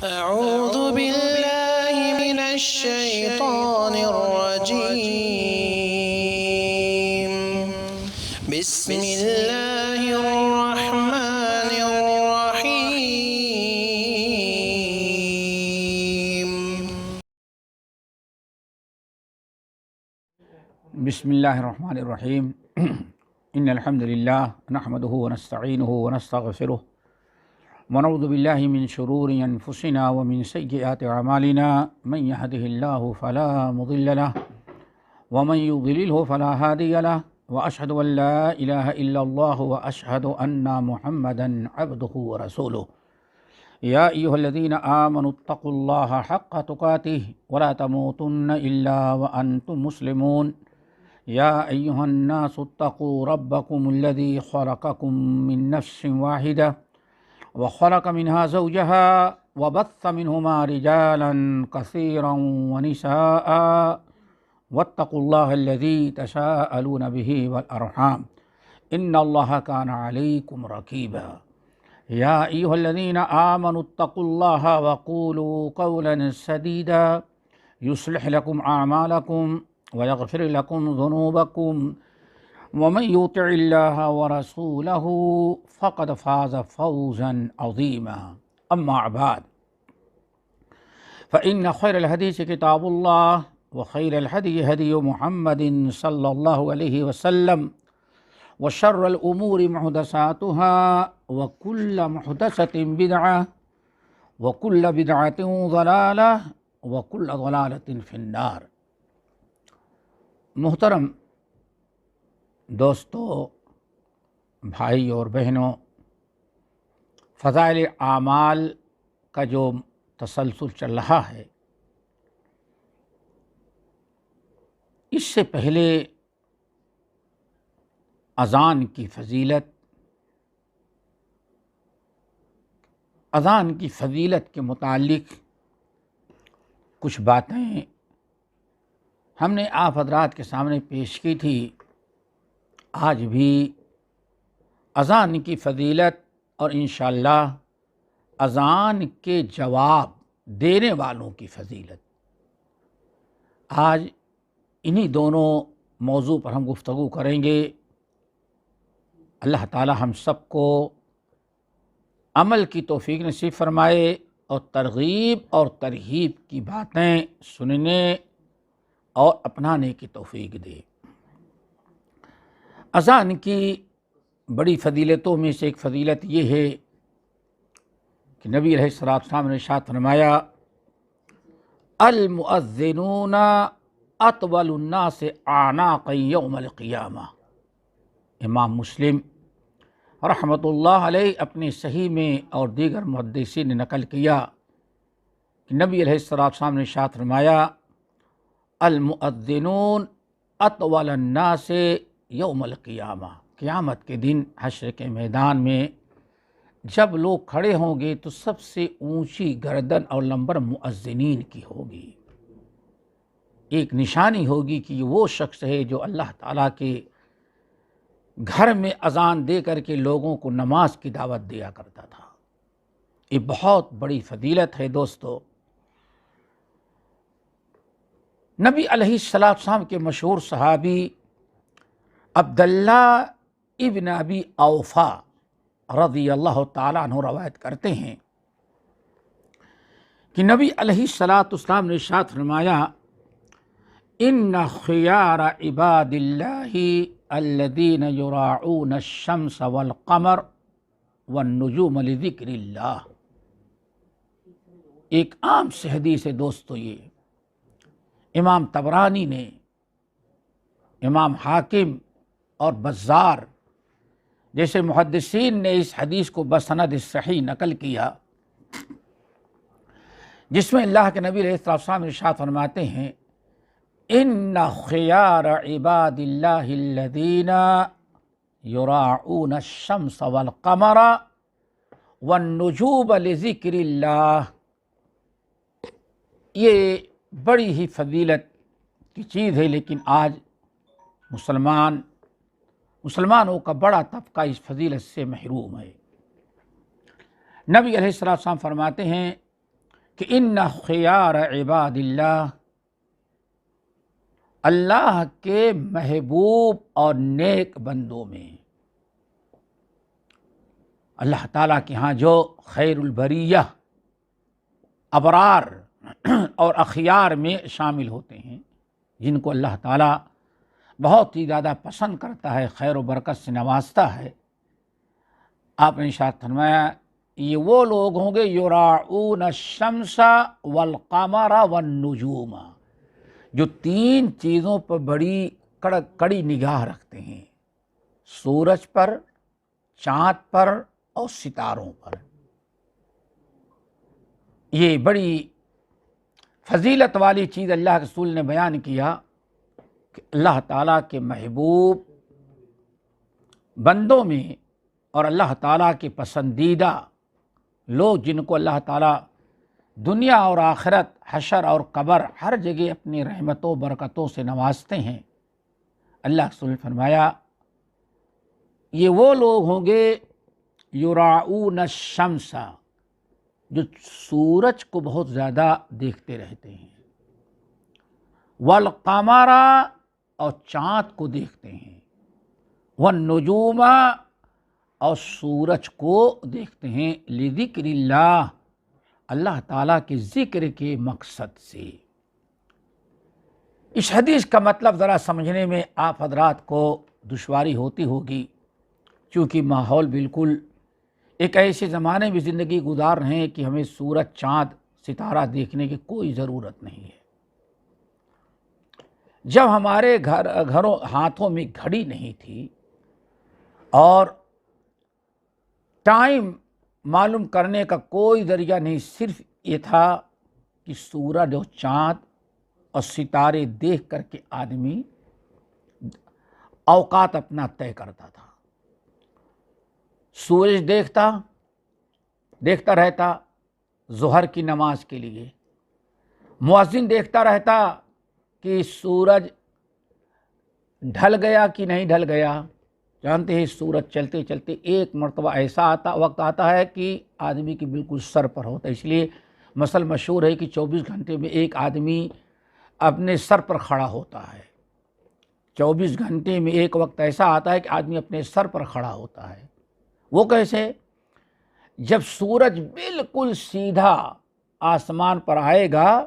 أعوذ بالله من الشيطان الرجيم بسم الله الرحمن الرحيم بسم الله الرحمن الرحيم إن الحمد لله نحمده ونستعينه ونستغفره ونعوذ بالله من شرور أنفسنا ومن سيئات أعمالنا من يهده الله فلا مضل له ومن يضلله فلا هادي له وأشهد أن لا إله إلا الله وأشهد أن محمدا عبده ورسوله يا أيها الذين آمنوا اتقوا الله حق تقاته ولا تموتن إلا وأنتم مسلمون يا أيها الناس اتقوا ربكم الذي خلقكم من نفس واحدة وخلق منها زوجها وبث منهما رجالا كثيرا ونساء واتقوا الله الذي تساءلون به والأرحام إن الله كان عليكم رقيبا يا أيها الذين آمنوا اتقوا الله وقولوا قولا سديدا يصلح لكم أعمالكم ويغفر لكم ذنوبكم ومن يطع الله ورسوله فقد فاز فوزا عظيما أما بعد فإن خير الحديث كتاب الله وخير الهدي هدي محمد صلى الله عليه وسلم وشر الأمور محدثاتها وكل محدثة بدعة وكل بدعة ضلالة وكل ضلالة في النار۔ محترم دوستو، بھائی اور بہنوں، فضائل اعمال کا جو تسلسل چل رہا ہے، اس سے پہلے اذان کی فضیلت کے متعلق کچھ باتیں ہم نے آپ حضرات کے سامنے پیش کی تھی۔ آج بھی اذان کی فضیلت اور انشاءاللہ اذان کے جواب دینے والوں کی فضیلت، آج انہی دونوں موضوع پر ہم گفتگو کریں گے۔ اللہ تعالی ہم سب کو عمل کی توفیق نصیب فرمائے اور ترغیب اور ترہیب کی باتیں سننے اور اپنانے کی توفیق دے۔ اذان کی بڑی فضیلتوں میں سے ایک فضیلت یہ ہے کہ نبی علیہ السلام نے ارشاد فرمایا، المؤذنون اطول الناس اعناقا یوم القیامہ۔ امام مسلم رحمۃ اللہ علیہ اپنے صحیح میں اور دیگر محدثین نے نقل کیا کہ نبی علیہ السلام نے ارشاد فرمایا، المؤذنون اطول الناس یوم القیامہ۔ قیامت کے دن حشر کے میدان میں جب لوگ کھڑے ہوں گے تو سب سے اونچی گردن اور لمبر مؤذنین کی ہوگی۔ ایک نشانی ہوگی کہ یہ وہ شخص ہے جو اللہ تعالیٰ کے گھر میں اذان دے کر کے لوگوں کو نماز کی دعوت دیا کرتا تھا۔ یہ بہت بڑی فضیلت ہے دوستو۔ نبی علیہ السلام کے مشہور صحابی عبداللہ ابن ابی اوفا رضی اللہ تعالیٰ عنہ روایت کرتے ہیں کہ نبی علیہ السلام نے ارشاد فرمایا، ان خیار عباد اللہ الذین یراعون الشمس والقمر والنجوم لذکر اللہ۔ ایک عام سے حدیث ہے دوستو، یہ امام طبرانی نے، امام حاکم اور بزار جیسے محدثین نے اس حدیث کو بسند صحیح نقل کیا، جس میں اللہ کے نبی علیہ السلام ارشاد فرماتے ہیں، ان خیار عباد اللہ الذین یراعون الشمس والقمر والنجوم لذکر اللہ۔ یہ بڑی ہی فضیلت کی چیز ہے، لیکن آج مسلمانوں کا بڑا طبقہ اس فضیلت سے محروم ہے۔ نبی علیہ السلام فرماتے ہیں کہ ان خیار عباد اللہ، اللہ کے محبوب اور نیک بندوں میں، اللہ تعالیٰ کے ہاں جو خیر البریہ ابرار اور اخیار میں شامل ہوتے ہیں، جن کو اللہ تعالیٰ بہت ہی زیادہ پسند کرتا ہے، خیر و برکت سے نوازتا ہے، آپ نے ارشاد فرمایا یہ وہ لوگ ہوں گے یراعون الشمس والقمر والنجوم، جو تین چیزوں پر بڑی کڑی نگاہ رکھتے ہیں، سورج پر، چاند پر اور ستاروں پر۔ یہ بڑی فضیلت والی چیز اللہ کے رسول نے بیان کیا کہ اللہ تعالیٰ کے محبوب بندوں میں اور اللہ تعالیٰ کے پسندیدہ لوگ، جن کو اللہ تعالیٰ دنیا اور آخرت، حشر اور قبر ہر جگہ اپنی رحمتوں برکتوں سے نوازتے ہیں، اللہ کے رسول نے فرمایا یہ وہ لوگ ہوں گے یراعون الشمس، جو سورج کو بہت زیادہ دیکھتے رہتے ہیں، والقمر، اور چاند کو دیکھتے ہیں، والنجوم، اور سورج کو دیکھتے ہیں، لذکر اللہ، اللہ تعالیٰ کے ذکر کے مقصد سے۔ اس حدیث کا مطلب ذرا سمجھنے میں آپ حضرات کو دشواری ہوتی ہوگی، چونکہ ماحول بالکل ایک ایسے زمانے میں زندگی گزار رہے ہیں کہ ہمیں سورج، چاند، ستارہ دیکھنے کی کوئی ضرورت نہیں ہے۔ جب ہمارے گھروں ہاتھوں میں گھڑی نہیں تھی اور ٹائم معلوم کرنے کا کوئی ذریعہ نہیں، صرف یہ تھا کہ سورج اور چاند اور ستارے دیکھ کر کے آدمی اوقات اپنا طے کرتا تھا۔ سورج دیکھتا رہتا ظہر کی نماز کے لیے، مؤذن دیکھتا رہتا کہ سورج ڈھل گیا کہ نہیں ڈھل گیا۔ جانتے ہیں سورج چلتے چلتے ایک مرتبہ ایسا وقت آتا ہے کہ آدمی کی بالکل سر پر ہوتا ہے، اس لیے مثل مشہور ہے کہ 24 گھنٹے میں ایک آدمی اپنے سر پر کھڑا ہوتا ہے۔ 24 گھنٹے میں ایک وقت ایسا آتا ہے کہ آدمی اپنے سر پر کھڑا ہوتا ہے۔ وہ کیسے؟ جب سورج بالکل سیدھا آسمان پر آئے گا،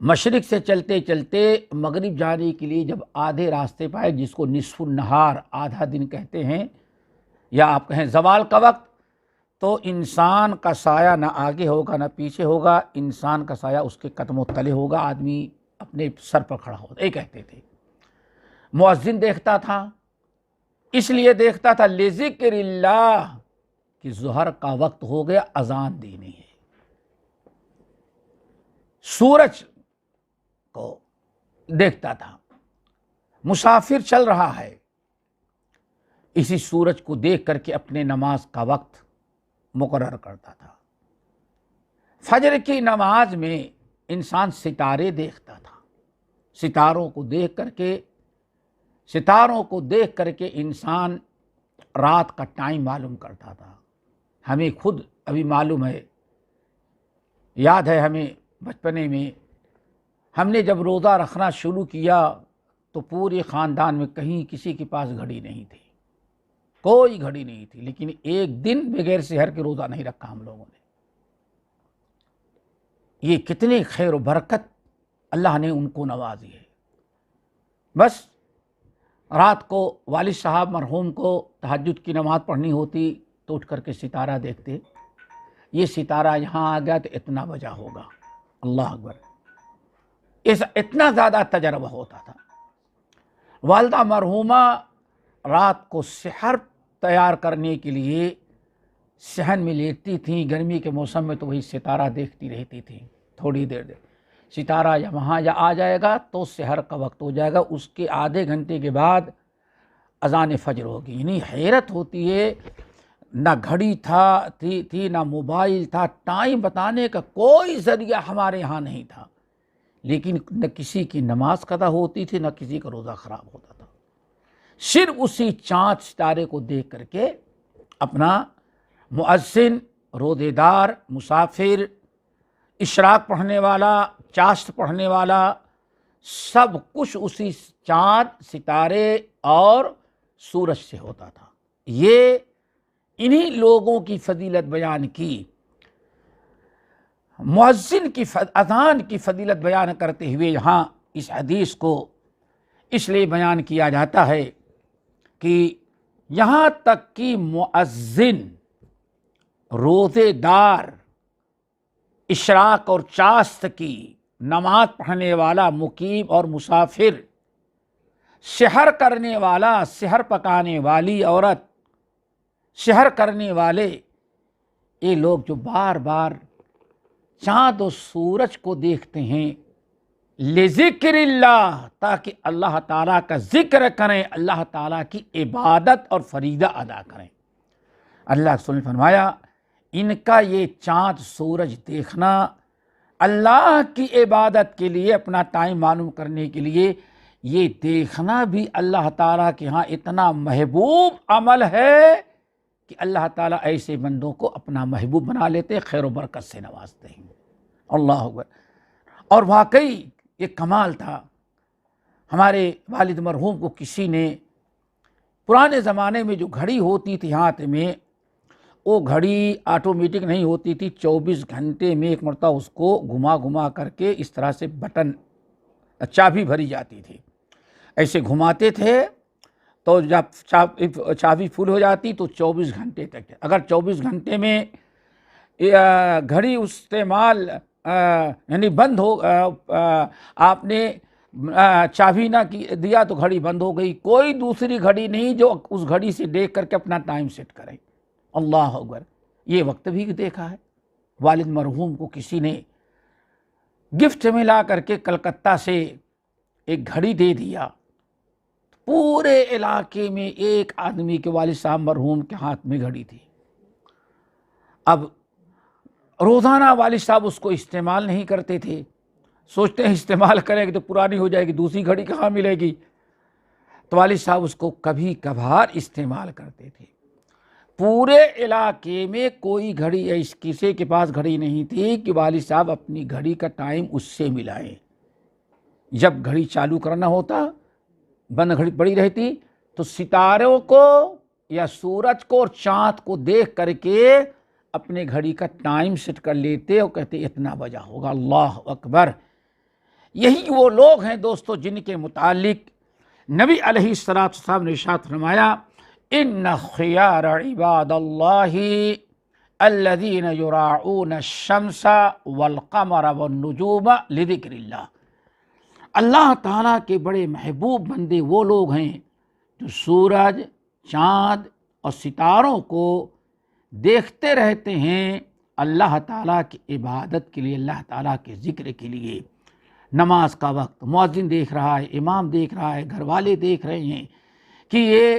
مشرق سے چلتے چلتے مغرب جانے کے لیے جب آدھے راستے پہ آئے، جس کو نصف النہار، آدھا دن کہتے ہیں، یا آپ کہیں زوال کا وقت، تو انسان کا سایہ نہ آگے ہوگا نہ پیچھے ہوگا، انسان کا سایہ اس کے قدموں تلے ہوگا، آدمی اپنے سر پر کھڑا ہوتا، یہ کہتے تھے۔ مؤذن دیکھتا تھا، اس لیے دیکھتا تھا لذکر اللہ، کہ ظہر کا وقت ہو گیا، اذان دینی ہے۔ سورج کو دیکھتا تھا، مسافر چل رہا ہے، اسی سورج کو دیکھ کر کے اپنے نماز کا وقت مقرر کرتا تھا۔ فجر کی نماز میں انسان ستارے دیکھتا تھا، ستاروں کو دیکھ کر کے انسان رات کا ٹائم معلوم کرتا تھا۔ ہمیں خود ابھی معلوم ہے، یاد ہے ہمیں بچپنے میں ہم نے جب روزہ رکھنا شروع کیا تو پورے خاندان میں کہیں کسی کے پاس گھڑی نہیں تھی، کوئی گھڑی نہیں تھی، لیکن ایک دن بغیر سحر کے روزہ نہیں رکھا ہم لوگوں نے۔ یہ کتنی خیر و برکت اللہ نے ان کو نوازی ہے۔ بس رات کو والد صاحب مرحوم کو تہجد کی نماز پڑھنی ہوتی تو اٹھ کر کے ستارہ دیکھتے، یہ ستارہ یہاں آ گیا تو اتنا بجا ہوگا، اللہ اکبر، اتنا زیادہ تجربہ ہوتا تھا۔ والدہ مرحومہ رات کو سحر تیار کرنے کے لیے صحن میں لیٹتی تھیں، گرمی کے موسم میں تو وہی ستارہ دیکھتی رہتی تھیں، تھوڑی دیر ستارہ یا وہاں یا آ جائے گا تو سحر کا وقت ہو جائے گا، اس کے آدھے گھنٹے کے بعد اذان فجر ہوگی۔ یعنی حیرت ہوتی ہے، نہ گھڑی تھی نہ موبائل تھا، ٹائم بتانے کا کوئی ذریعہ ہمارے ہاں نہیں تھا، لیکن نہ کسی کی نماز قضا ہوتی تھی نہ کسی کا روزہ خراب ہوتا تھا، صرف اسی چاند ستارے کو دیکھ کر کے اپنا مؤذن، روزے دار، مسافر، اشراق پڑھنے والا، چاشت پڑھنے والا، سب کچھ اسی چاند، ستارے اور سورج سے ہوتا تھا۔ یہ انہی لوگوں کی فضیلت بیان کی۔ مؤذن کی اذان کی فضیلت بیان کرتے ہوئے یہاں اس حدیث کو اس لیے بیان کیا جاتا ہے کہ یہاں تک کہ مؤذن، روزے دار، اشراق اور چاشت کی نماز پڑھنے والا، مقیم اور مسافر، سحر کرنے والا، سحر پکانے والی عورت، سحر کرنے والے، یہ لوگ جو بار بار چاند و سورج کو دیکھتے ہیں لذکر اللہ، تاکہ اللہ تعالیٰ کا ذکر کریں، اللہ تعالیٰ کی عبادت اور فریضہ ادا کریں۔ اللہ رسول نے فرمایا ان کا یہ چاند سورج دیکھنا اللہ کی عبادت کے لیے، اپنا ٹائم معلوم کرنے کے لیے، یہ دیکھنا بھی اللہ تعالیٰ کے ہاں اتنا محبوب عمل ہے کہ اللہ تعالیٰ ایسے بندوں کو اپنا محبوب بنا لیتے، خیر و برکت سے نوازتے ہیں۔ اللہ اکبر۔ اور واقعی یہ کمال تھا۔ ہمارے والد مرحوم کو کسی نے پرانے زمانے میں جو گھڑی ہوتی تھی ہاتھ میں، وہ گھڑی آٹومیٹک نہیں ہوتی تھی، 24 گھنٹے میں ایک مرتبہ اس کو گھما گھما کر کے اس طرح سے بٹن چابی بھری جاتی تھی، ایسے گھماتے تھے تو جب چابی فل ہو جاتی تو 24 گھنٹے تک، اگر 24 گھنٹے میں گھڑی استعمال یعنی بند ہو، آپ نے چابی نہ دیا تو گھڑی بند ہو گئی، کوئی دوسری گھڑی نہیں جو اس گھڑی سے دیکھ کر کے اپنا ٹائم سیٹ کرے۔ اللہ اکبر۔ یہ وقت بھی دیکھا ہے، والد مرحوم کو کسی نے گفٹ میں لا کر کے کلکتہ سے ایک گھڑی دے دیا، پورے علاقے میں ایک آدمی کے والد صاحب مرحوم کے ہاتھ میں گھڑی تھی۔ اب روزانہ والد صاحب اس کو استعمال نہیں کرتے تھے، سوچتے ہیں استعمال کریں گے تو پرانی ہو جائے گی، دوسری گھڑی کہاں ملے گی، تو والد صاحب اس کو کبھی کبھار استعمال کرتے تھے۔ پورے علاقے میں کوئی گھڑی کسی کے پاس گھڑی نہیں تھی کہ والد صاحب اپنی گھڑی کا ٹائم اس سے ملائیں۔ جب گھڑی چالو کرنا ہوتا، بند گھڑی پڑی رہتی تو ستاروں کو یا سورج کو اور چاند کو دیکھ کر کے اپنے گھڑی کا ٹائم سیٹ کر لیتے اور کہتے اتنا بجا ہوگا۔ اللہ اکبر۔ یہی وہ لوگ ہیں دوستو جن کے متعلق نبی علیہ السلام نے ارشاد فرمایا ان خیار عباد اللہ الذین یراعون الشمس والقمر والنجوم لذکر اللہ۔ اللہ تعالیٰ کے بڑے محبوب بندے وہ لوگ ہیں جو سورج، چاند اور ستاروں کو دیکھتے رہتے ہیں اللہ تعالیٰ کی عبادت کے لیے، اللہ تعالیٰ کے ذکر کے لیے۔ نماز کا وقت مؤذن دیکھ رہا ہے، امام دیکھ رہا ہے، گھر والے دیکھ رہے ہیں کہ یہ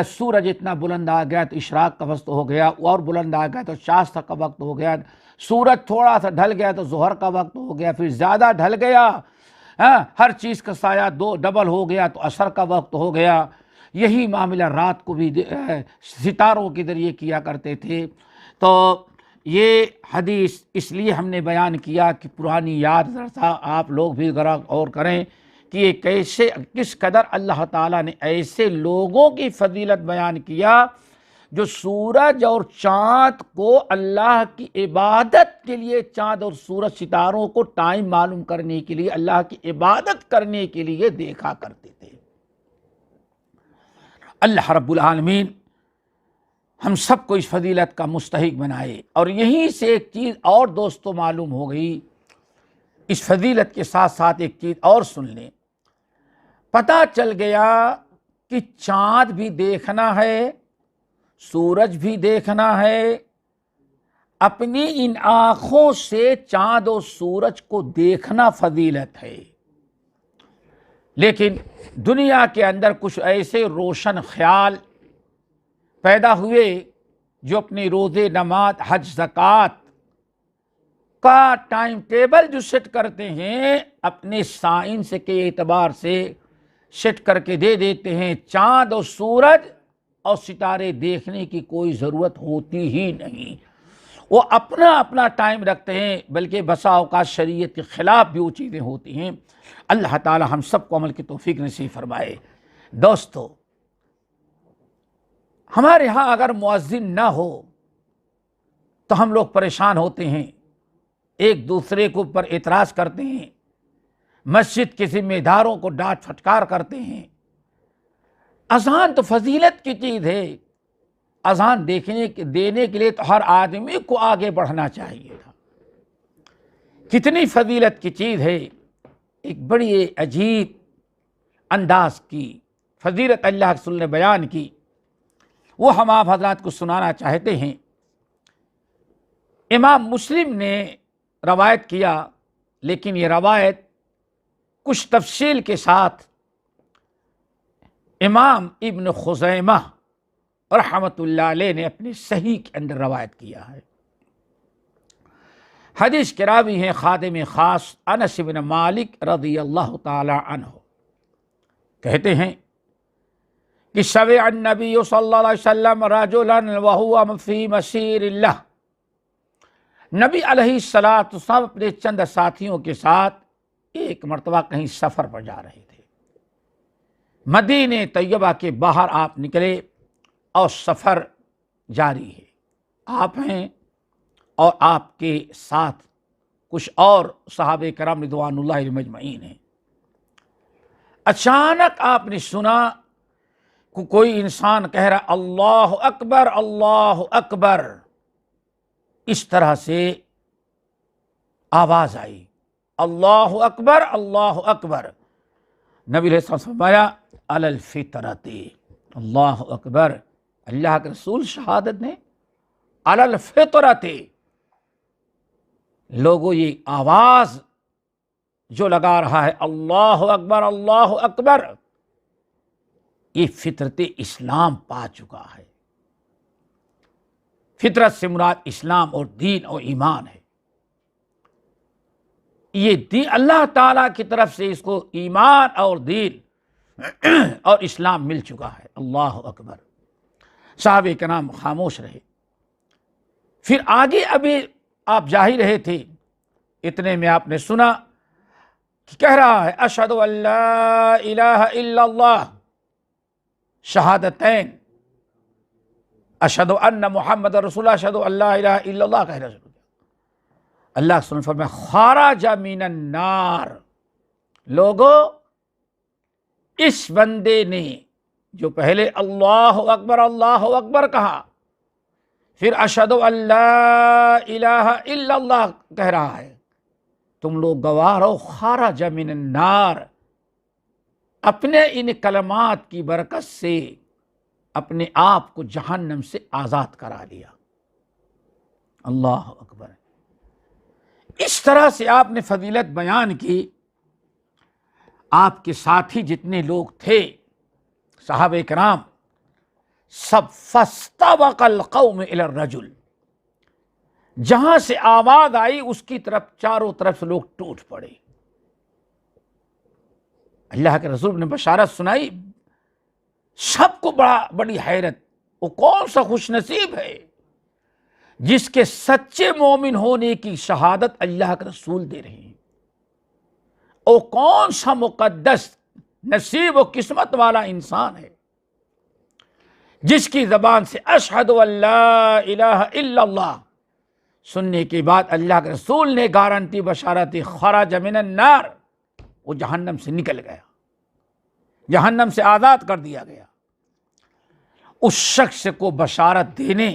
سورج اتنا بلند آ گیا تو اشراق کا وقت ہو گیا، اور بلند آ گیا تو چاشت کا وقت ہو گیا، سورج تھوڑا سا ڈھل گیا تو ظہر کا وقت ہو گیا، پھر زیادہ ڈھل گیا، ہر چیز کا سایہ ڈبل ہو گیا تو عصر کا وقت ہو گیا۔ یہی معاملہ رات کو بھی ستاروں کے ذریعے کیا کرتے تھے۔ تو یہ حدیث اس لیے ہم نے بیان کیا کہ پرانی یاد ذرا آپ لوگ بھی ذرا غور کریں کہ یہ کس قدر اللہ تعالیٰ نے ایسے لوگوں کی فضیلت بیان کیا جو سورج اور چاند کو اللہ کی عبادت کے لیے، چاند اور سورج ستاروں کو ٹائم معلوم کرنے کے لیے، اللہ کی عبادت کرنے کے لیے دیکھا کرتے تھے۔ اللہ رب العالمین ہم سب کو اس فضیلت کا مستحق بنائے۔ اور یہیں سے ایک چیز اور دوستوں معلوم ہو گئی، اس فضیلت کے ساتھ ساتھ ایک چیز اور سن لیں، پتہ چل گیا کہ چاند بھی دیکھنا ہے، سورج بھی دیکھنا ہے، اپنی ان آنکھوں سے چاند اور سورج کو دیکھنا فضیلت ہے۔ لیکن دنیا کے اندر کچھ ایسے روشن خیال پیدا ہوئے جو اپنے روزے، نماز، حج، زکوٰۃ کا ٹائم ٹیبل جو سیٹ کرتے ہیں اپنے سائنس کے اعتبار سے سیٹ کر کے دے دیتے ہیں، چاند اور سورج اور ستارے دیکھنے کی کوئی ضرورت ہوتی ہی نہیں۔ وہ اپنا اپنا ٹائم رکھتے ہیں، بلکہ بسا اوقات شریعت کے خلاف بھی وہ چیزیں ہوتی ہیں۔ اللہ تعالی ہم سب کو عمل کی توفیق نصیب فرمائے۔ دوستو، ہمارے ہاں اگر مؤذن نہ ہو تو ہم لوگ پریشان ہوتے ہیں، ایک دوسرے کے اوپر اعتراض کرتے ہیں، مسجد کے ذمہ داروں کو ڈانٹ پھٹکار کرتے ہیں۔ اذان تو فضیلت کی چیز ہے، اذان دینے کے لیے تو ہر آدمی کو آگے بڑھنا چاہیے تھا۔ کتنی فضیلت کی چیز ہے، ایک بڑی عجیب انداز کی فضیلت اللہ کے رسول نے بیان کی، وہ ہم آپ حضرات کو سنانا چاہتے ہیں۔ امام مسلم نے روایت کیا، لیکن یہ روایت کچھ تفصیل کے ساتھ امام ابن خزیمہ رحمۃ اللہ علیہ نے اپنی صحیح کے اندر روایت کیا ہے۔ حدیث کے راوی ہیں خادم خاص انس بن مالک رضی اللہ تعالی عنہ، کہتے ہیں کہ سمع النبی صلی اللہ علیہ وسلم رجلا وهو فی مسیر اللہ، نبی علیہ الصلوۃ والسلام اپنے چند ساتھیوں کے ساتھ ایک مرتبہ کہیں سفر پر جا رہے تھے۔ مدینہ طیبہ کے باہر آپ نکلے اور سفر جاری ہے، آپ ہیں اور آپ کے ساتھ کچھ اور صحابہ کرام رضوان اللہ علیہم اجمعین ہیں۔ اچانک آپ نے سنا کہ کوئی انسان کہہ رہا اللہ اکبر اللہ اکبر، اس طرح سے آواز آئی، اللہ اکبر اللہ اکبر۔ نبی علیہ السلام نے فرمایا علی الفطرۃ، اللہ اکبر، اللہ کے رسول شہادت نے علی الفطرۃ، لوگوں یہ آواز جو لگا رہا ہے اللہ اکبر، یہ فطرت اسلام پا چکا ہے۔ فطرت سے مراد اسلام اور دین اور ایمان ہے۔ یہ دین اللہ تعالیٰ کی طرف سے اس کو ایمان اور دین اور اسلام مل چکا ہے۔ اللہ اکبر۔ صحابہ کرام خاموش رہے۔ پھر آگے ابھی آپ جا ہی رہے تھے، اتنے میں آپ نے سنا کہ کہہ رہا ہے اشہد ان لا الہ الا اللہ، شہادتین، اشہد ان محمد رسول اللہ، اشہد ان لا الہ الا اللہ کہہ رہا۔ اللہ کے رسول نے فرمایا خرج من النار، لوگو اس بندے نے جو پہلے اللہ اکبر کہا، پھر اشہد ان لا الہ الا اللہ کہہ رہا ہے، تم لوگ گواہ رہو، خرج من النار، اپنے ان کلمات کی برکت سے اپنے آپ کو جہنم سے آزاد کرا لیا۔ اللہ اکبر۔ اس طرح سے آپ نے فضیلت بیان کی۔ آپ کے ساتھی جتنے لوگ تھے صحابہ کرام، سب فاستبق القوم الی الرجل، جہاں سے آواز آئی اس کی طرف چاروں طرف سے لوگ ٹوٹ پڑے۔ اللہ کے رسول نے بشارت سنائی، سب کو بڑی حیرت، وہ کون سا خوش نصیب ہے جس کے سچے مومن ہونے کی شہادت اللہ کے رسول دے رہے ہیں، وہ کون سا مقدس نصیب و قسمت والا انسان ہے جس کی زبان سے اشہد ان لا الہ الا اللہ سننے کے بعد اللہ کے رسول نے گارنٹی بشارت خرج من النار، وہ جہنم سے نکل گیا، جہنم سے آزاد کر دیا گیا۔ اس شخص کو بشارت دینے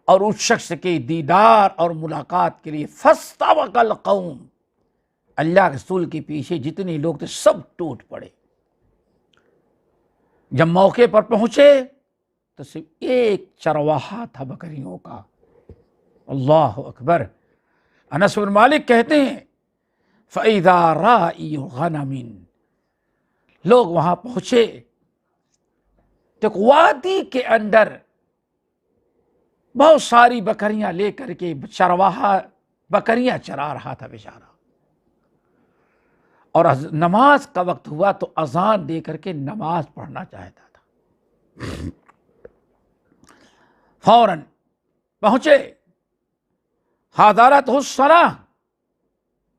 اور اس شخص کے دیدار اور ملاقات کے لیے فاستبق القوم، اللہ کے رسول کے پیچھے جتنے لوگ تھے سب ٹوٹ پڑے۔ جب موقع پر پہنچے تو صرف ایک چرواہا تھا بکریوں کا۔ اللہ اکبر۔ انس بن مالک کہتے ہیں فَإِذَا رَاعِي غَنَمٍ، لوگ وہاں پہنچے تو وادی کے اندر بہت ساری بکریاں لے کر کے چرواہا بکریاں چرا رہا تھا بیچارہ، اور نماز کا وقت ہوا تو اذان دے کر کے نماز پڑھنا چاہتا تھا۔ فوراً پہنچے حضرت الصلاۃ،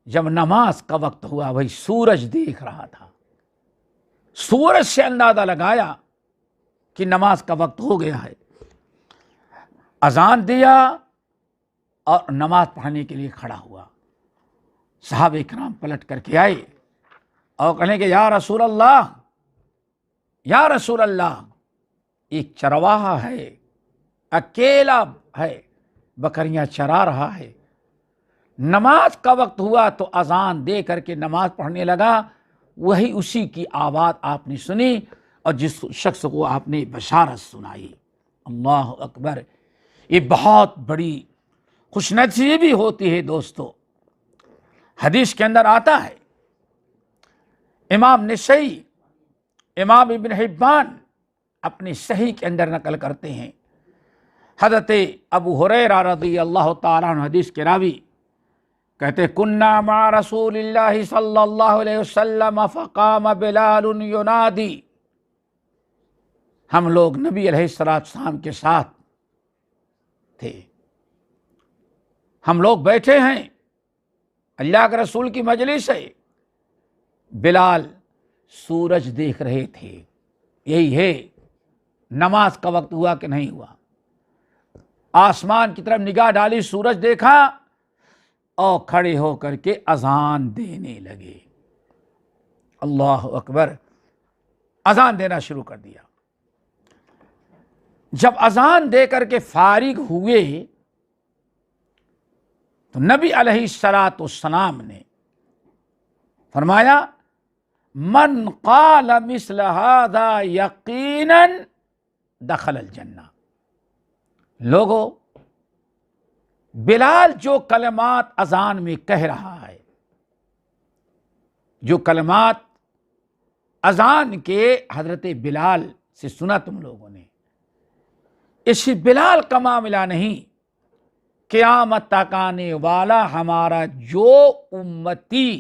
جب نماز کا وقت ہوا بھائی سورج دیکھ رہا تھا، سورج سے اندازہ لگایا کہ نماز کا وقت ہو گیا ہے، اذان دیا اور نماز پڑھنے کے لیے کھڑا ہوا۔ صحابہ کرام پلٹ کر کے آئے اور کہنے کہ یا رسول اللہ، یا رسول اللہ، ایک چرواہا ہے، اکیلا ہے، بکریاں چرا رہا ہے، نماز کا وقت ہوا تو اذان دے کر کے نماز پڑھنے لگا، وہی اسی کی آواز آپ نے سنی اور جس شخص کو آپ نے بشارت سنائی۔ اللہ اکبر! یہ بہت بڑی خوش نصیبی ہوتی ہے دوستو۔ حدیث کے اندر آتا ہے، امام نسائی، امام ابن حبان اپنی صحیح کے اندر نقل کرتے ہیں، حضرت ابو ہریرہ رضی اللہ تعالیٰ عنہ حدیث کے راوی کہتے کننا مع رسول اللہ صلی اللہ علیہ وسلم فقام بلال ینادی، ہم لوگ نبی علیہ السلام کے ساتھ تھے، ہم لوگ بیٹھے ہیں، اللہ کے رسول کی مجلس ہے، بلال سورج دیکھ رہے تھے، یہی ہے نماز کا وقت ہوا کہ نہیں ہوا، آسمان کی طرف نگاہ ڈالی، سورج دیکھا اور کھڑے ہو کر کے اذان دینے لگے۔ اللہ اکبر! اذان دینا شروع کر دیا۔ جب اذان دے کر کے فارغ ہوئے تو نبی علیہ السلام نے فرمایا من قال مثل هذا یقینا دخل الجنہ، لوگو بلال جو کلمات اذان میں کہہ رہا ہے، جو کلمات اذان کے حضرت بلال سے سنا تم لوگوں نے، اس بلال کا معاملہ نہیں، قیامت تک آنے والا ہمارا جو امتی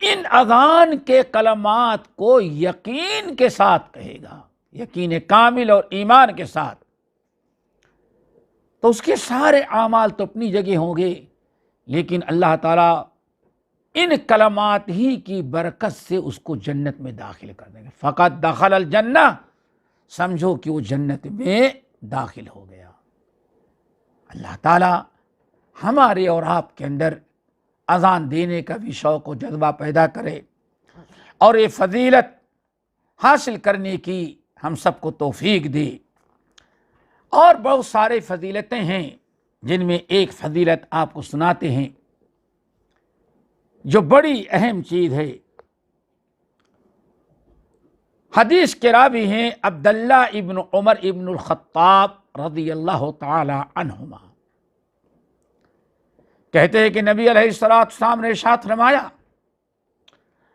ان اذان کے کلمات کو یقین کے ساتھ کہے گا، یقین کامل اور ایمان کے ساتھ، تو اس کے سارے اعمال تو اپنی جگہ ہوں گے، لیکن اللہ تعالیٰ ان کلمات ہی کی برکت سے اس کو جنت میں داخل کر دیں گے۔ فقط دخل الجنہ، سمجھو کہ وہ جنت میں داخل ہو گیا۔ اللہ تعالیٰ ہمارے اور آپ کے اندر اذان دینے کا بھی شوق و جذبہ پیدا کرے اور یہ فضیلت حاصل کرنے کی ہم سب کو توفیق دے۔ اور بہت سارے فضیلتیں ہیں جن میں ایک فضیلت آپ کو سناتے ہیں جو بڑی اہم چیز ہے۔ حدیث کے راوی ہیں عبداللہ ابن عمر ابن الخطاب رضی اللہ تعالی عنہما، کہتے ہیں کہ نبی علیہ السلام نے ارشاد فرمایا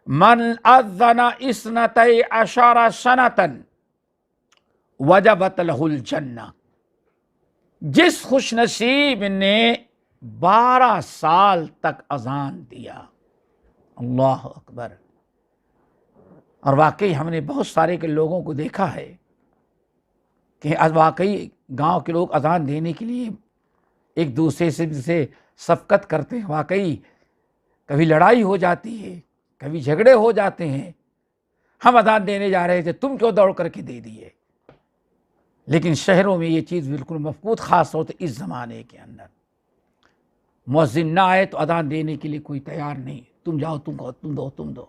من اذن اثنتی عشر سنۃ وجبت لہ الجنہ، جس خوش نصیب نے 12 سال تک اذان دیا۔ اللہ اکبر! اور واقعی ہم نے بہت سارے کے لوگوں کو دیکھا ہے کہ واقعی گاؤں کے لوگ اذان دینے کے لیے ایک دوسرے سے شفقت کرتے ہیں، واقعی کبھی لڑائی ہو جاتی ہے، کبھی جھگڑے ہو جاتے ہیں، ہم اذان دینے جا رہے تھے تم کیوں دوڑ کر کے دے دیے، لیکن شہروں میں یہ چیز بالکل مفقود، خاص طور سے اس زمانے کے اندر مؤذن نہ آئے تو اذان دینے کے لیے کوئی تیار نہیں، تم جاؤ، تم دو۔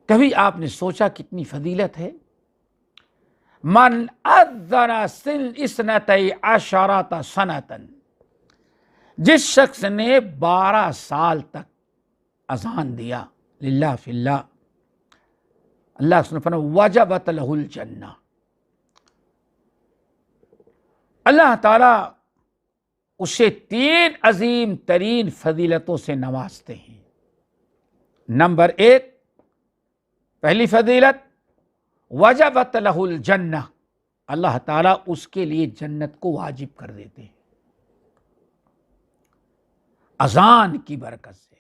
کبھی آپ نے سوچا کتنی فضیلت ہے؟ من اذن اثنتی عشرۃ سنۃ، جس شخص نے 12 سال تک اذان دیا للہ فی اللہ، اللہ نے فرمایا وجبت لہ الجنہ، اللہ تعالیٰ اسے 3 عظیم ترین فضیلتوں سے نوازتے ہیں۔ نمبر 1، پہلی فضیلت وجبت لہ الجنہ، اللہ تعالیٰ اس کے لیے جنت کو واجب کر دیتے ہیں اذان کی برکت سے۔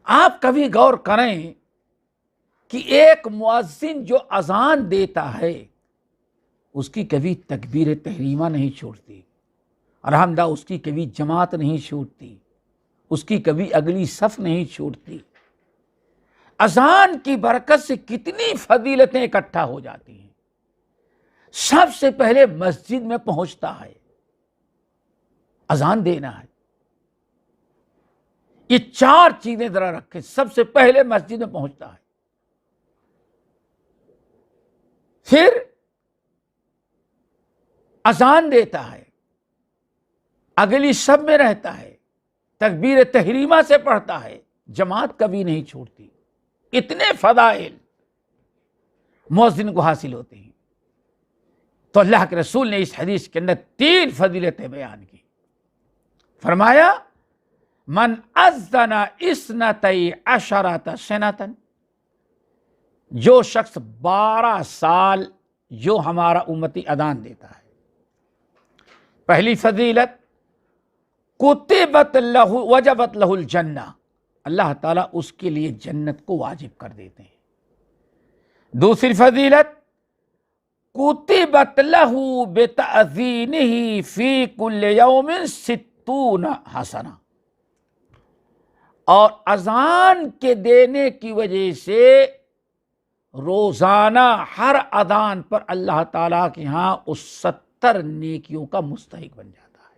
آپ کبھی غور کریں کہ ایک مؤذن جو اذان دیتا ہے اس کی کبھی تکبیر تحریمہ نہیں چھوڑتی، الحمدللہ اس کی کبھی جماعت نہیں چھوٹتی، اس کی کبھی اگلی صف نہیں چھوٹتی۔ اذان کی برکت سے کتنی فضیلتیں اکٹھا ہو جاتی ہیں۔ سب سے پہلے مسجد میں پہنچتا ہے، اذان دینا ہے۔ یہ 4 چیزیں ذرا رکھیں، سب سے پہلے مسجد میں پہنچتا ہے، پھر اذان دیتا ہے، اگلی صف میں رہتا ہے، تکبیر تحریمہ سے پڑھتا ہے، جماعت کبھی نہیں چھوڑتی۔ اتنے فضائل مؤذن کو حاصل ہوتے ہیں۔ تو اللہ کے رسول نے اس حدیث کے اندر 3 فضیلتیں بیان کی۔ فرمایا من اذن 12 سنۃ، جو شخص 12 سال جو ہمارا امتی اذان دیتا ہے۔ پہلی فضیلت کتبت لہ وجبت لہ الجنہ، اللہ تعالیٰ اس کے لیے جنت کو واجب کر دیتے ہیں۔ دوسری فضیلت کتبت لہ بتأذینہ فی کل یوم 60 حسنہ، اور اذان کے دینے کی وجہ سے روزانہ ہر اذان پر اللہ تعالیٰ کے ہاں اس 70 نیکیوں کا مستحق بن جاتا ہے۔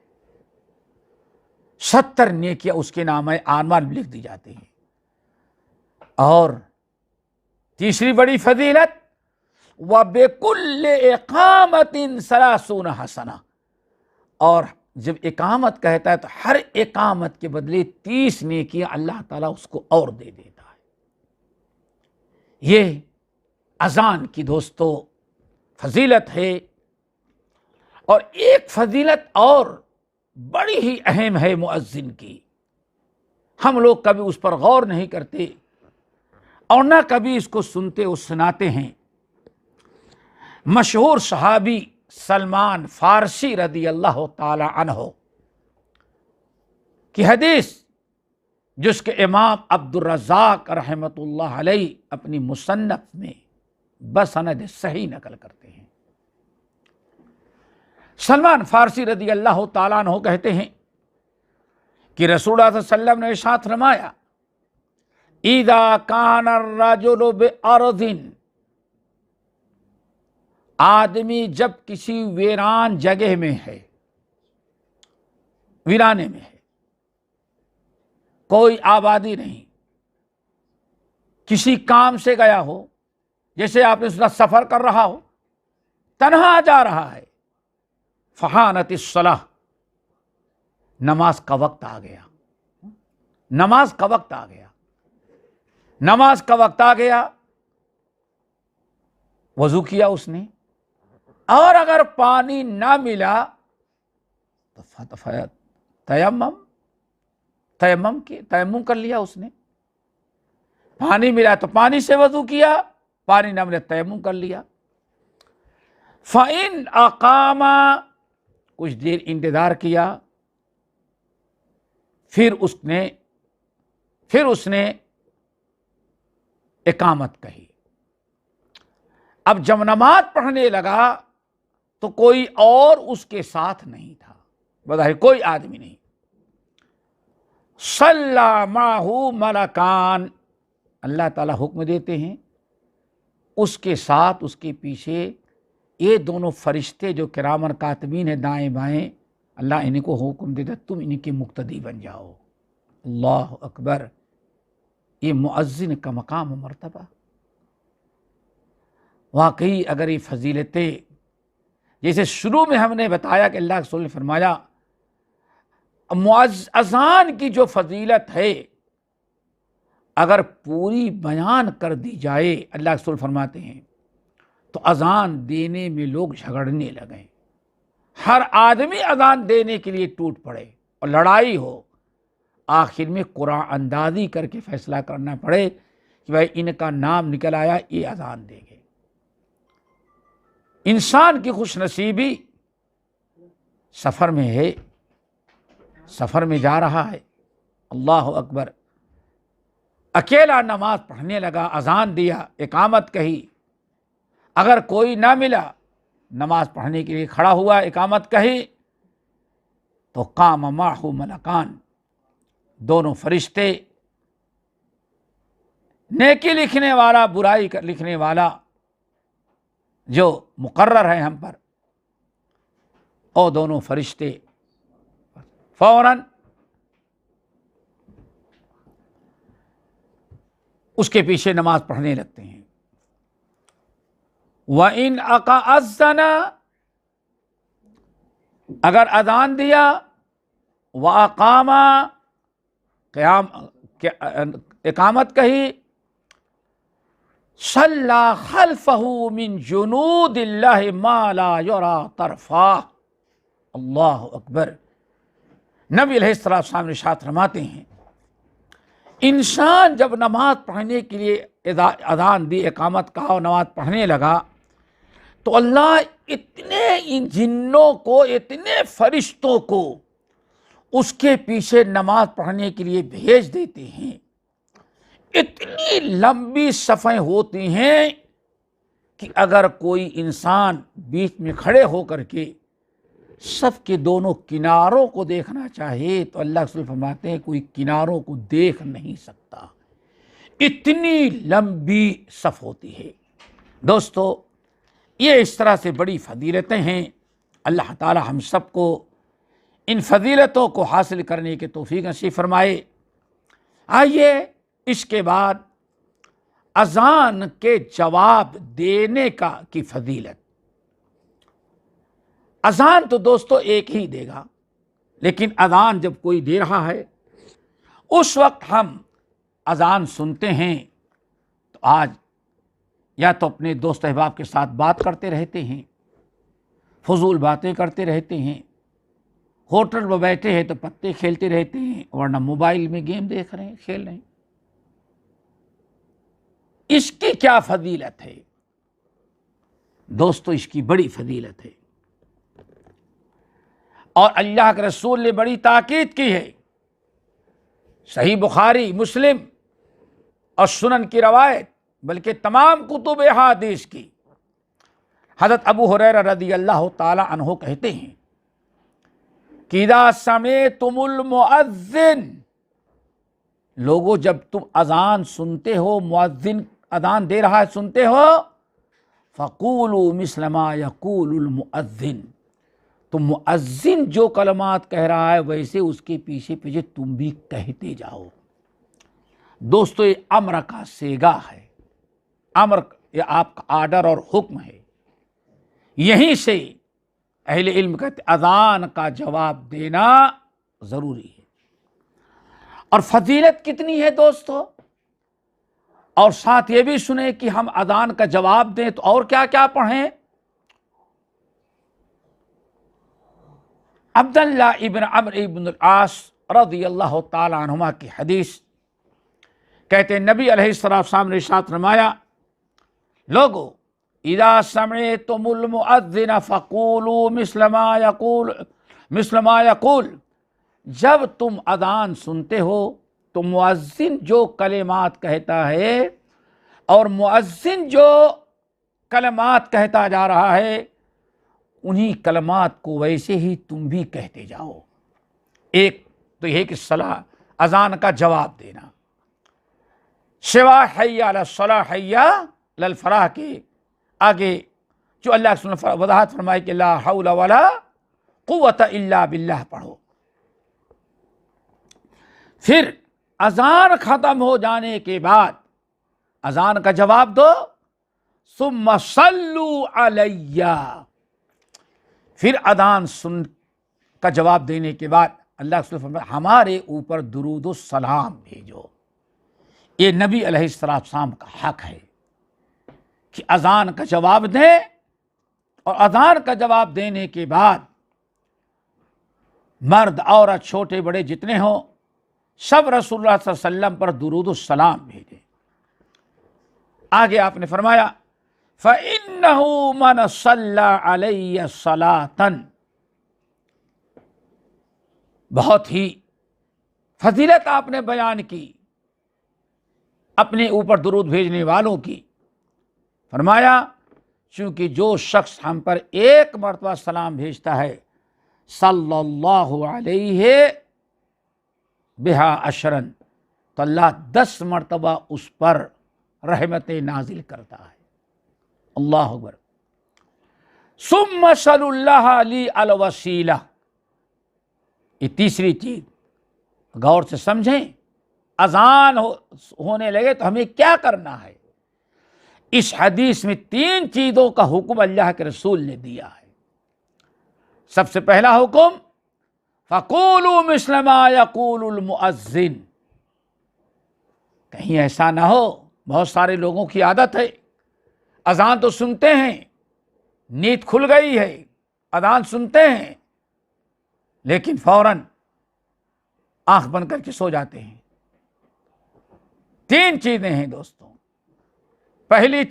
70 نیکیاں اس کے نامہ اعمال میں لکھ دی جاتی ہیں۔ اور تیسری بڑی فضیلت وَبِكُلِّ إِقَامَةٍ 30 حسنہ، اور جب اقامت کہتا ہے تو ہر اقامت کے بدلے 30 نیکیاں اللہ تعالیٰ اس کو اور دے دیتا ہے۔ یہ اذان کی دوستو فضیلت ہے۔ اور ایک فضیلت اور بڑی ہی اہم ہے مؤذن کی، ہم لوگ کبھی اس پر غور نہیں کرتے اور نہ کبھی اس کو سنتے اور سناتے ہیں۔ مشہور صحابی سلمان فارسی رضی اللہ تعالی عنہ کی حدیث، جس کے امام عبد الرزاق رحمۃ اللہ علیہ اپنی مصنف میں بسند صحیح نقل کرتے ہیں۔ سلمان فارسی رضی اللہ تعالیٰ عنہ کہتے ہیں کہ رسول اللہ صلی اللہ علیہ وسلم نے ارشاد فرمایا اذا کان الرجل بارض، آدمی جب کسی ویران جگہ میں ہے، ویرانے میں ہے، کوئی آبادی نہیں، کسی کام سے گیا ہو، جیسے آپ نے سنا سفر کر رہا ہو، تنہا جا رہا ہے، فحانت الصلاۃ، نماز کا وقت آ گیا، نماز کا وقت آ گیا، نماز کا وقت آ گیا، وضو کیا اس نے، اور اگر پانی نہ ملا تو تیمم کر لیا اس نے، پانی ملا تو پانی سے وضو کیا، پانی نہ ملا تیمم کر لیا۔ فَإِنْ أَقَامَ، کچھ دیر انتظار کیا، پھر اس نے اقامت کہی۔ اب جب نماز پڑھنے لگا تو کوئی اور اس کے ساتھ نہیں تھا، بظاہر کوئی آدمی نہیں۔ صلی معہ ملکان، اللہ تعالیٰ حکم دیتے ہیں اس کے ساتھ اس کے پیچھے یہ دونوں فرشتے جو کرامن کاتبین ہیں دائیں بائیں، اللہ انہیں کو حکم دیتا تم انہیں کے مقتدی بن جاؤ۔ اللہ اکبر، یہ مؤذن کا مقام و مرتبہ۔ واقعی اگر یہ فضیلتیں، جیسے شروع میں ہم نے بتایا کہ اللہ کے رسول نے فرمایا اذان کی جو فضیلت ہے اگر پوری بیان کر دی جائے، اللہ کے رسول فرماتے ہیں تو اذان دینے میں لوگ جھگڑنے لگیں، ہر آدمی اذان دینے کے لیے ٹوٹ پڑے اور لڑائی ہو، آخر میں قرآن اندازی کر کے فیصلہ کرنا پڑے کہ بھائی ان کا نام نکل آیا، یہ اذان دیں گے۔ انسان کی خوش نصیبی سفر میں ہے، سفر میں جا رہا ہے، اللہ اکبر، اکیلا نماز پڑھنے لگا، اذان دیا، اقامت کہی، اگر کوئی نہ ملا نماز پڑھنے کے لیے کھڑا ہوا، اقامت کہی، تو قام معہ ملکان، دونوں فرشتے، نیکی لکھنے والا، برائی لکھنے والا جو مقرر ہے ہم پر، اور دونوں فرشتے فوراً اس کے پیچھے نماز پڑھنے لگتے ہیں۔ وَإِنْ أَذَّنَ، اگر اذان دیا، وَأَقَامَ، اقامت کہی، صَلَّى خَلْفَهُ مِنْ جُنُودِ اللَّهِ مَا لَا يُرَى طَرْفَاهُ۔ اللہ اکبر۔ نبی علیہ السلام ارشاد فرماتے ہیں، انسان جب نماز پڑھنے کے لیے اذان دی، اقامت کہا اور نماز پڑھنے لگا، تو اللہ اتنے ان جنوں کو، اتنے فرشتوں کو اس کے پیچھے نماز پڑھنے کے لیے بھیج دیتے ہیں۔ اتنی لمبی صفیں ہوتی ہیں کہ اگر کوئی انسان بیچ میں کھڑے ہو کر کے صف کے دونوں کناروں کو دیکھنا چاہے تو اللہ رسول فرماتے ہیں کوئی کناروں کو دیکھ نہیں سکتا، اتنی لمبی صف ہوتی ہے۔ دوستو، یہ اس طرح سے بڑی فضیلتیں ہیں۔ اللہ تعالی ہم سب کو ان فضیلتوں کو حاصل کرنے کے توفیق نصیب فرمائے۔ آئیے اس کے بعد اذان کے جواب دینے کی فضیلت۔ اذان تو دوستو ایک ہی دے گا، لیکن اذان جب کوئی دے رہا ہے، اس وقت ہم اذان سنتے ہیں تو آج یا تو اپنے دوست احباب کے ساتھ بات کرتے رہتے ہیں، فضول باتیں کرتے رہتے ہیں، ہوٹل میں بیٹھے ہیں تو پتے کھیلتے رہتے ہیں، ورنہ موبائل میں گیم دیکھ رہے ہیں، کھیل رہے ہیں۔ اس کی کیا فضیلت ہے؟ دوستو، اس کی بڑی فضیلت ہے، اور اللہ کے رسول نے بڑی تاکید کی ہے۔ صحیح بخاری، مسلم اور سنن کی روایت، بلکہ تمام کتب احادیث کی، حضرت ابو ہریرہ رضی اللہ تعالی عنہ کہتے ہیں کہ اذا سمعتم المؤذن، لوگوں جب تم اذان سنتے ہو، مؤذن اذان دے رہا ہے سنتے ہو، فقولوا مثل ما یقول المؤذن، تو مؤذن جو کلمات کہہ رہا ہے ویسے اس کے پیچھے پیچھے تم بھی کہتے جاؤ۔ دوستو، یہ امر کا صیغہ ہے، امر یہ آپ کا آرڈر اور حکم ہے۔ یہیں سے اہل علم کہتے اذان کا جواب دینا ضروری ہے۔ اور فضیلت کتنی ہے دوستو، اور ساتھ یہ بھی سنیں کہ ہم اذان کا جواب دیں تو اور کیا کیا پڑھیں۔ عبداللہ ابن عمرو ابن العاص رضی اللہ تعالی عنہما کی حدیث، کہتے ہیں نبی علیہ السلام نے ارشاد فرمایا، لوگو اذا سمعتم المؤذن فقولوا مثل ما یقول، جب تم اذان سنتے ہو تو مؤذن جو کلمات کہتا ہے، اور مؤذن جو کلمات کہتا جا رہا ہے انہی کلمات کو ویسے ہی تم بھی کہتے جاؤ۔ ایک تو یہ کہ صلاح، اذان کا جواب دینا، سوا حی علی الصلاح حی علی الفلاح کے آگے جو اللہ کے رسول نے وضاحت فرمائی کہ لا حول ولا قوت الا باللہ پڑھو۔ پھر اذان ختم ہو جانے کے بعد اذان کا جواب دو، ثم صلوا علی، پھر اذان سن کا جواب دینے کے بعد اللہ کے رسول فرمایا ہمارے اوپر درود و سلام بھیجو۔ یہ نبی علیہ السلام کا حق ہے کہ اذان کا جواب دیں، اور اذان کا جواب دینے کے بعد مرد عورت چھوٹے بڑے جتنے ہوں سب رسول اللہ صلی اللہ علیہ وسلم پر درود و سلام بھیجیں۔ آگے آپ نے فرمایا فَإِنَّهُ مَنْ صَلَّى عَلَيَّ صَلَاةً، بہت ہی فضیلت آپ نے بیان کی اپنے اوپر درود بھیجنے والوں کی۔ فرمایا چونکہ جو شخص ہم پر ایک مرتبہ سلام بھیجتا ہے صلی اللہ علیہ بہا عشرن، تو اللہ 10 مرتبہ اس پر رحمتیں نازل کرتا ہے۔ اللہ اکبر۔ ثم صلی اللہ لی الوسیلہ، یہ تیسری چیز غور سے سمجھیں۔ اذان ہونے لگے تو ہمیں کیا کرنا ہے؟ اس حدیث میں 3 چیزوں کا حکم اللہ کے رسول نے دیا ہے۔ سب سے پہلا حکم فَقُولُوا مِثْلَ مَا يَقُولُ الْمُؤَذِّنُ، کہیں ایسا نہ ہو، بہت سارے لوگوں کی عادت ہے، اذان تو سنتے ہیں، نیند کھل گئی ہے، اذان سنتے ہیں، لیکن فوراً آنکھ بند کر کے سو جاتے ہیں۔ 3 چیزیں ہیں دوستوں۔ پہلی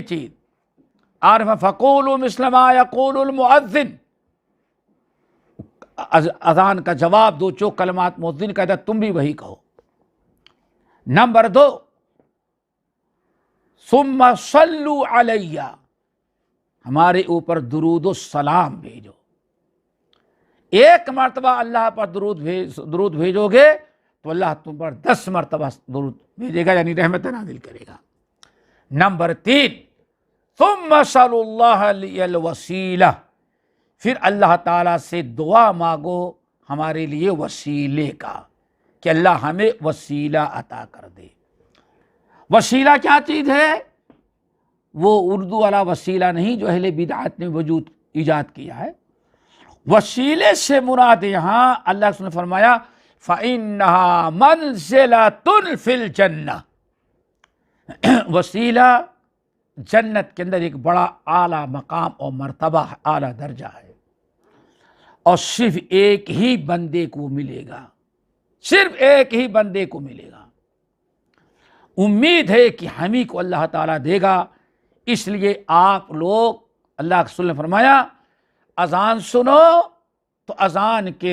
چیز عارف فَقُولُوا مِثْلَ مَا يَقُولُ الْمُؤَذِّنُ، اذان کا جواب دو، جو کلمات مؤذن کہتا ہے تم بھی وہی کہو۔ نمبر 2 ثم صلوا علیہ، ہمارے اوپر درود و سلام بھیجو۔ 1 مرتبہ اللہ پر درود بھیجو گے تو اللہ تم پر 10 مرتبہ درود بھیجے گا، یعنی رحمت نازل کرے گا۔ نمبر 3 ثم صلوا اللہ لی الوسیلہ، پھر اللہ تعالیٰ سے دعا مانگو ہمارے لیے وسیلے کا، کہ اللہ ہمیں وسیلہ عطا کر دے۔ وسیلہ کیا چیز ہے؟ وہ اردو والا وسیلہ نہیں جو اہل بدعت نے وجود ایجاد کیا ہے۔ وسیلے سے مراد یہاں اللہ نے فرمایا فَإِنَّهَا مَنزِلَةٌ فِي الْجَنَّةِ، وسیلہ جنت کے اندر ایک بڑا اعلیٰ مقام اور مرتبہ، اعلیٰ درجہ ہے، اور صرف ایک ہی بندے کو ملے گا، صرف ایک ہی بندے کو ملے گا۔ امید ہے کہ ہمیں کو اللہ تعالیٰ دے گا، اس لیے آپ لوگ، اللہ کے رسول نے فرمایا اذان سنو تو اذان کے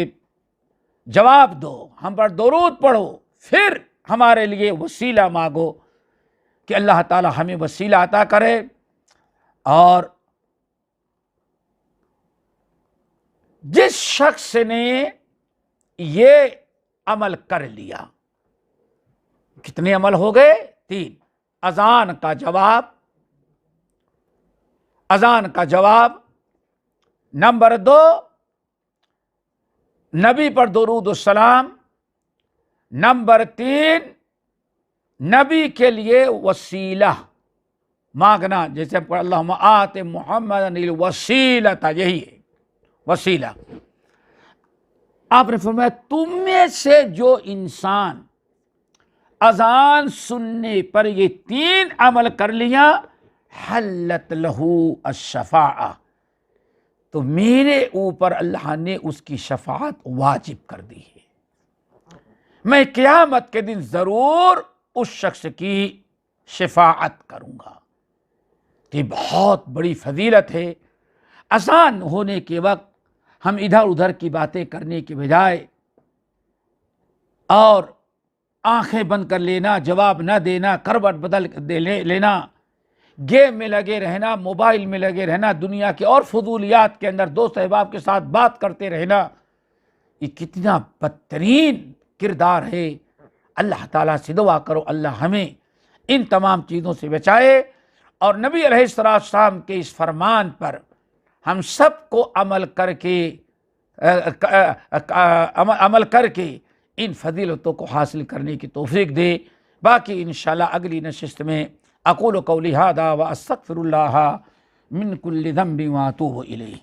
جواب دو، ہم پر درود پڑھو، پھر ہمارے لیے وسیلہ مانگو کہ اللہ تعالیٰ ہمیں وسیلہ عطا کرے۔ اور جس شخص نے یہ عمل کر لیا، کتنے عمل ہو گئے؟ 3۔ اذان کا جواب، نمبر 2 نبی پر درود السلام، نمبر 3 نبی کے لیے وسیلہ مانگنا، جیسے اللہم آت محمد الوسیلۃ، یہی ہے وسیلہ۔ آپ نے فرمایا تم میں سے جو انسان اذان سننے پر یہ 3 عمل کر لیا، حلت لہو الشفاعہ، تو میرے اوپر اللہ نے اس کی شفاعت واجب کر دی ہے، میں قیامت کے دن ضرور اس شخص کی شفاعت کروں گا۔ یہ بہت بڑی فضیلت ہے۔ اذان ہونے کے وقت ہم ادھر ادھر کی باتیں کرنے کے بجائے اور آنکھیں بند کر لینا، جواب نہ دینا، کروٹ بدل لینا، گیم میں لگے رہنا، موبائل میں لگے رہنا، دنیا کے اور فضولیات کے اندر دوست احباب کے ساتھ بات کرتے رہنا، یہ کتنا بدترین کردار ہے۔ اللہ تعالیٰ سے دعا کرو اللہ ہمیں ان تمام چیزوں سے بچائے، اور نبی علیہ السلام کے اس فرمان پر ہم سب کو عمل کر کے ان فضیلتوں کو حاصل کرنے کی توفیق دے۔ باقی انشاءاللہ اگلی نشست میں اقول قولی ھذا واستغفر اللہ من کل ذنب واتوب الیہ۔